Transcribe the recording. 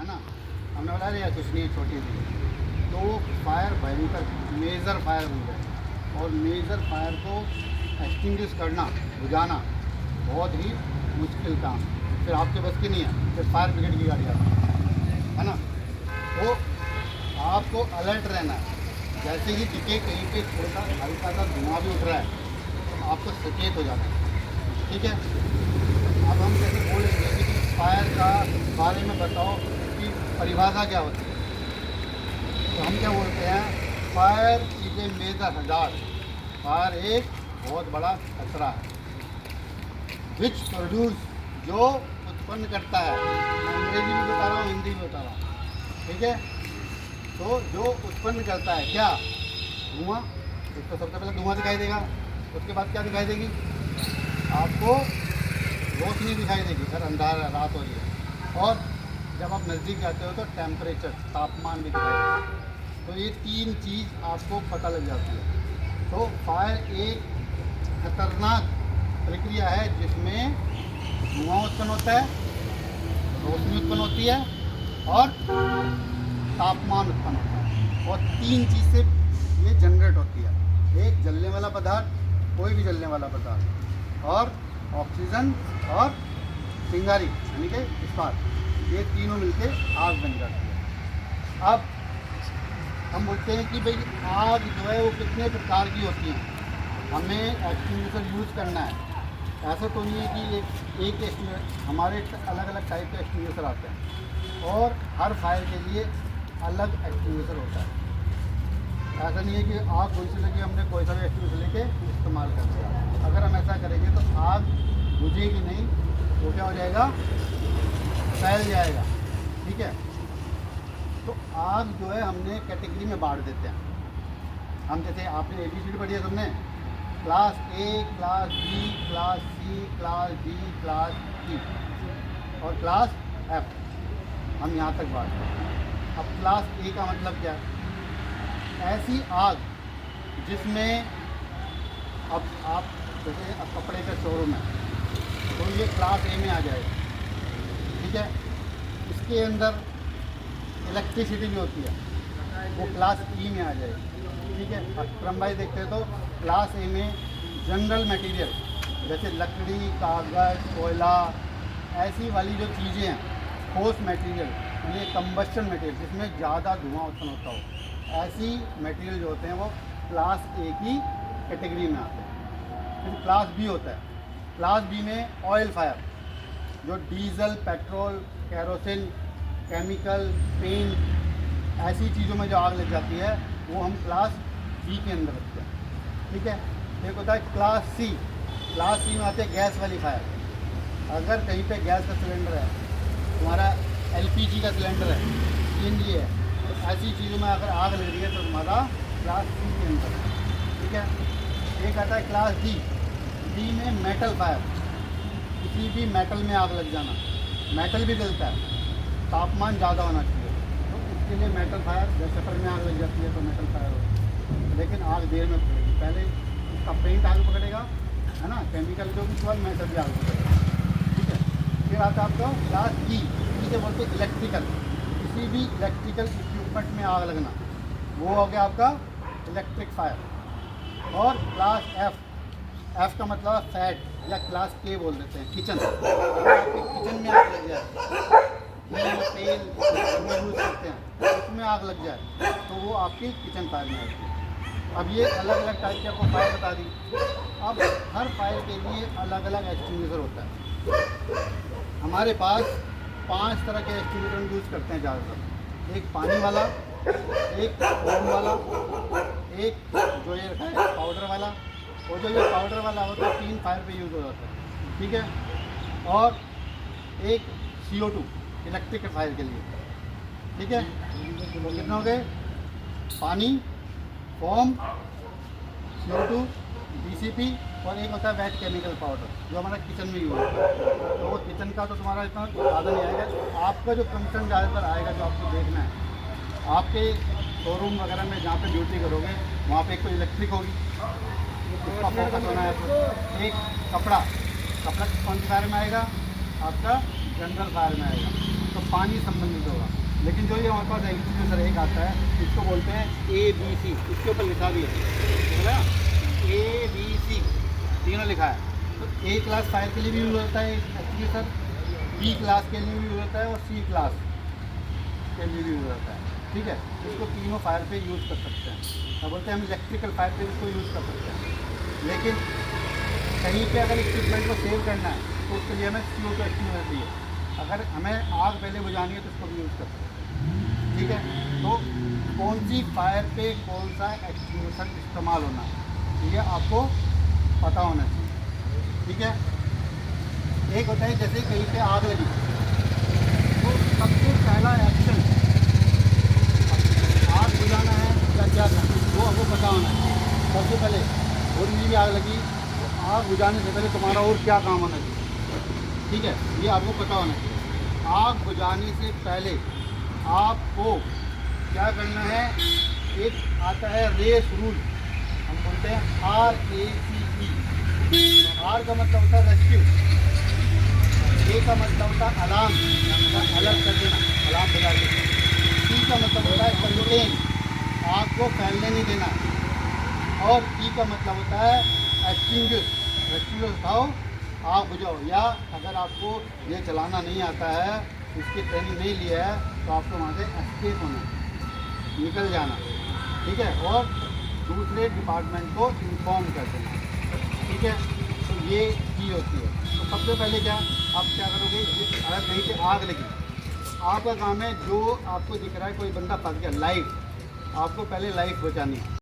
है ना। हमने बोला अरे यार कुछ नहीं है, छोटी सी। तो वो फायर भयंकर मेजर फायर बन गया, और मेजर फायर को एक्सटिंग्विश करना, बुझाना बहुत ही मुश्किल काम, फिर आपके बस की नहीं है, फिर फायर ब्रिगेड की गाड़ी आती है ना। तो आपको अलर्ट रहना है, जैसे ही दिखे कहीं पे छोटा हल्का सा धुआं भी उठ रहा है तो आपको सचेत हो जाना है, ठीक है। अब हम जैसे बोलेंगे कि फायर का बारे में बताओ कि परिभाषा क्या होती है, तो हम क्या बोलते हैं, fire is a major hazard. Fire एक बहुत बड़ा खतरा है, विच प्रोड्यूस, जो उत्पन्न करता है। मैं अंग्रेजी भी बता रहा हूँ, हिंदी भी बता रहा हूँ, ठीक है। तो जो उत्पन्न करता है क्या, धुआं। एक तो सबसे पहले धुआं दिखाई देगा, उसके बाद क्या दिखाई देगी, आपको रोशनी दिखाई देगी, सर अंधारा रात हो रही है, और जब आप नज़दीक जाते हो तो टेम्परेचर, तापमान भी दिखाई देगा। तो ये तीन चीज़ आपको पता लग जाती है। तो फायर एक खतरनाक प्रक्रिया है जिसमें धुआं उत्पन्न होता है, रोशनी उत्पन्न होती है और तापमान उत्पन्न होता है, और तीन चीज़ से ये जनरेट होती है। एक जलने वाला पदार्थ, कोई भी जलने वाला पदार्थ, और ऑक्सीजन और चिंगारी यानी कि स्पार्क, ये तीनों मिलके आग बन जाती है। अब हम बोलते हैं कि भाई आग जो है वो कितने प्रकार की होती है, हमें एक्सटिंग्विशर यूज़ करना है। ऐसा तो नहीं है कि एक एक्सटिंग्विशर, हमारे अलग अलग टाइप के एक्सटिंग्विशर आते हैं और हर फायर के लिए अलग एक्सटिंग्विशर होता है। ऐसा नहीं है कि आग कोई सी लगी हमने कोई सा भी एक्सटिंग्विशर लेके इस्तेमाल कर दिया। अगर हम ऐसा करेंगे तो आग बुझेगी नहीं, वो क्या हो जाएगा, फैल जाएगा, ठीक है। तो आग जो है हमने कैटेगरी में बांट देते हैं। हम जैसे आपने ABCD पढ़ी है तुमने, class A, class B, class C, class D, class E और क्लास F, हम यहाँ तक बांटते हैं। अब क्लास A का मतलब क्या है, ऐसी आग जिसमें अब आप जैसे अब कपड़े का शोरूम है तो ये क्लास A में आ जाएगा, ठीक है। इसके अंदर इलेक्ट्रिसिटी भी होती है, वो क्लास E में आ जाएगी, ठीक है। अब क्रम वाइज देखते हैं तो क्लास A में जनरल मटेरियल जैसे लकड़ी, कागज़, कोयला, ऐसी वाली जो चीज़ें हैं, ठोस मटेरियल यानी कंबस्शन मटेरियल जिसमें ज़्यादा धुआं उत्पन्न होता हो, ऐसी मटेरियल जो होते हैं वो क्लास A की कैटेगरी में आते हैं। फिर क्लास B होता है, क्लास B में ऑयल फायर, जो diesel, petrol, kerosene, chemical, paint, ऐसी चीज़ों में जो आग लग जाती है वो हम क्लास B के अंदर रखते हैं, ठीक है। एक होता है क्लास C, क्लास C में आते हैं गैस वाली फायर। अगर कहीं पे गैस का सिलेंडर है, तुम्हारा LPG का सिलेंडर है, CNG है, तो ऐसी चीज़ों में अगर आग लग रही है तो तुम्हारा क्लास C के अंदर है, ठीक है। एक आता है क्लास D, D में मेटल फायर, किसी भी मेटल में आग लग जाना, मेटल भी जलता है, तापमान ज़्यादा होना चाहिए, तो इसके लिए मेटल फायर, जैसे शटर में आग लग जाती है तो मेटल फायर होगी, लेकिन आग देर में पकड़ेगी, पहले उसका पेंट आग पकड़ेगा, है ना, केमिकल जो भी उसके मेटल भी आग पकड़ेगा, ठीक है। फिर आता है आपका क्लास E, इसे बोलते हैं इलेक्ट्रिकल, किसी भी इलेक्ट्रिकल इक्विपमेंट में आग लगना, वो हो गया आपका इलेक्ट्रिक फायर। और क्लास F, F का मतलब फैट या क्लास K बोल देते हैं, किचन। अगर आपके किचन में आग लग जाए, तेल यूज़ करते हैं तो उसमें आग लग जाए तो वो आपकी किचन फायर में आती है। अब ये अलग अलग टाइप की आपको फायर बता दी। अब हर फायर के लिए अलग अलग एक्सटिंग्विशर होता है। हमारे पास 5 तरह के एक्सटिंग्विशर यूज़ करते हैं ज़्यादातर, एक पानी वाला, एक फोम वाला, एक जो ये है पाउडर वाला, और जो ये पाउडर वाला होता है 3 फायर पे यूज़ हो जाता है, ठीक है। और एक CO2 इलेक्ट्रिक फायर के लिए, ठीक है। तो कितने हो गए, पानी, फोम, CO2, BCP, और एक होता है वेट केमिकल पाउडर जो हमारा किचन में यूज़ होता है। तो वो किचन का तो तुम्हारा इतना ज़्यादा नहीं आएगा, आपका जो कंसर्न ज़्यादातर आएगा जो आपको देखना है, आपके शोरूम वगैरह में जहाँ पे ड्यूटी करोगे वहाँ पे एक तो इलेक्ट्रिक होगी, उसका फोकस होना है आपको। एक कपड़ा, कपड़ा कौन सी फायर में आएगा, आपका जनरल फायर में आएगा। तो पानी संबंधित होगा। लेकिन जो ये हमारे पास एक्सटिंग्विशर एक आता है, इसको बोलते हैं ABC, इसके ऊपर लिखा भी है ABC, तीनों लिखा है। तो A क्लास फायर के लिए भी यूज़ होता है एक्सटिंग्विशर, B क्लास के लिए भी यूज़ होता है और C क्लास के लिए भी यूज़ होता है। ठीक है, इसको तीनों फायर पे यूज़ कर सकते हैं। क्या बोलते हैं हम, इलेक्ट्रिकल फायर पे इसको यूज़ कर सकते हैं। लेकिन कहीं पे अगर इक्विपमेंट को सेव करना है तो उसके लिए हमें CO2 एक्सटिंग्विशर चाहिए। अगर हमें आग पहले बुझानी है तो इसको भी यूज़ कर सकते हैं। ठीक है, तो कौन सी फायर पे कौन सा एक्सटिंग्विशर इस्तेमाल होना है ये आपको पता होना चाहिए। ठीक है, एक होता है जैसे कहीं पे आग लगी तो सबसे पहला एक्शन आग बुझाना है या क्या करना है वो आपको पता होना है। सबसे पहले थोड़ी सी भी आग लगी तो आग बुझाने से पहले तुम्हारा और क्या काम होना चाहिए। ठीक है, ये आपको पता होना चाहिए। आग बुझाने से पहले आपको क्या करना है, एक आता है रेस रूल, हम बोलते हैं RACE। R का मतलब होता है रेस्क्यू, A का मतलब होता है अलार्म, अलर्ट कर देना, अलार्म बजा देना। C का मतलब होता है कंटेन, आग को फैलने नहीं देना। और E का मतलब होता है एक्सटिंग्विश, एक्सटिंग्विश उठाओ आग बुझाओ। या अगर आपको ये चलाना नहीं आता है, इसकी ट्रेनिंग नहीं लिया है, तो आपको वहाँ से एस्केप होना, निकल जाना। ठीक है, और दूसरे डिपार्टमेंट को इन्फॉर्म कर देना। ठीक है, तो ये चीज़ होती है। तो सबसे पहले क्या आप क्या करोगे, अगर कहीं पे आग लगी, आपका काम है जो आपको दिख रहा है कोई बंदा फंस गया लाइव, आपको पहले लाइफ बचानी है।